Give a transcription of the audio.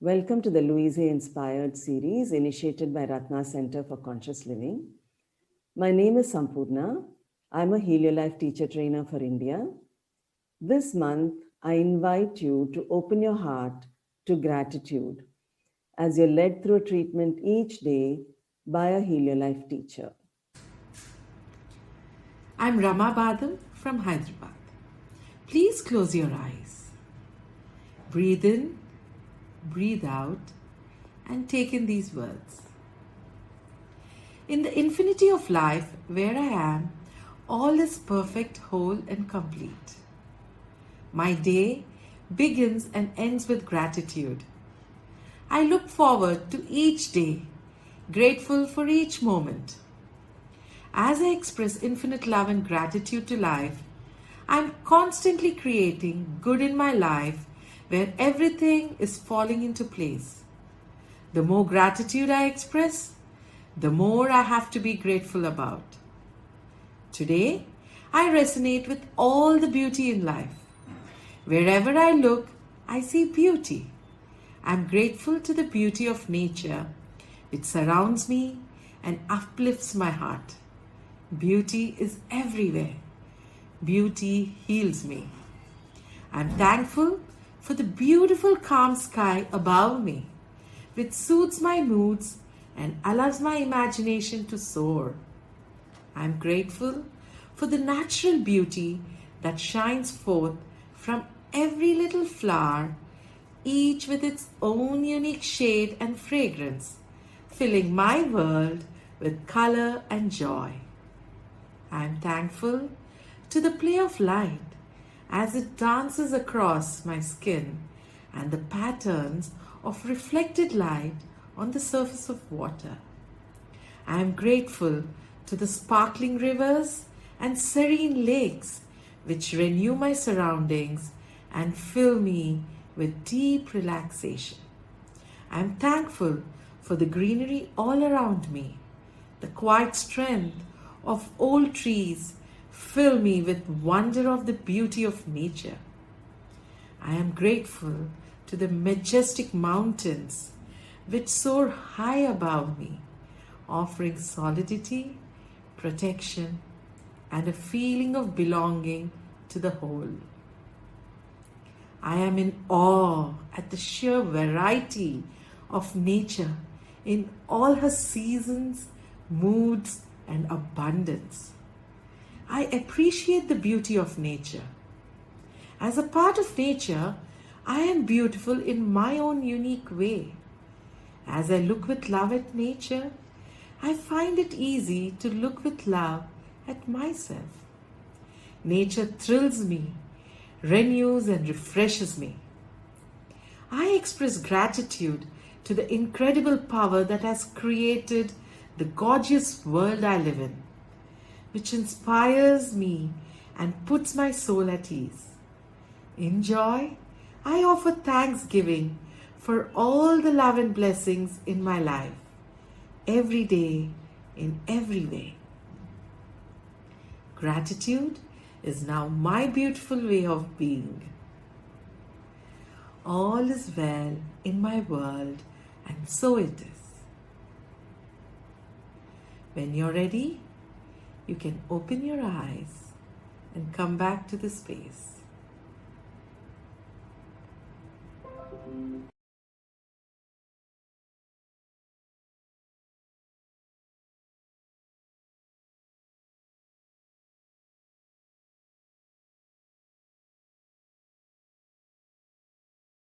Welcome to the Louise Hay Inspired series initiated by Rathna Center for Conscious Living. My name is Sampoorna. I'm a Heliolife teacher trainer for India. This month, I invite you to open your heart to gratitude as you're led through a treatment each day by a Heliolife teacher. I'm Rama Badam from Hyderabad. Please close your eyes. Breathe in, breathe out, and take in these words. In the infinity of life where I am, all is perfect, whole, and complete. My day begins and ends with gratitude. I look forward to each day, grateful for each moment. As I express infinite love and gratitude to life, I'm constantly creating good in my life where everything is falling into place. The more gratitude I express, the more I have to be grateful about. Today, I resonate with all the beauty in life. Wherever I look, I see beauty. I'm grateful to the beauty of nature which surrounds me and uplifts my heart. Beauty is everywhere. Beauty heals me. I'm thankful for the beautiful calm sky above me, which soothes my moods and allows my imagination to soar. I'm grateful for the natural beauty that shines forth from every little flower, each with its own unique shade and fragrance, filling my world with color and joy. I'm thankful to the play of light as it dances across my skin and the patterns of reflected light on the surface of water. I am grateful to the sparkling rivers and serene lakes which renew my surroundings and fill me with deep relaxation. I am thankful for the greenery all around me. The quiet strength of old trees fill me with wonder of the beauty of nature. I am grateful to the majestic mountains which soar high above me, offering solidity, protection, and a feeling of belonging to the whole. I am in awe at the sheer variety of nature in all her seasons, moods, and abundance. I appreciate the beauty of nature. As a part of nature, I am beautiful in my own unique way. As I look with love at nature, I find it easy to look with love at myself. Nature thrills me, renews and refreshes me. I express gratitude to the incredible power that has created the gorgeous world I live in, which inspires me and puts my soul at ease. In joy, I offer thanksgiving for all the love and blessings in my life, every day, in every way. Gratitude is now my beautiful way of being. All is well in my world, and so it is. When you're ready, you can open your eyes and come back to the space.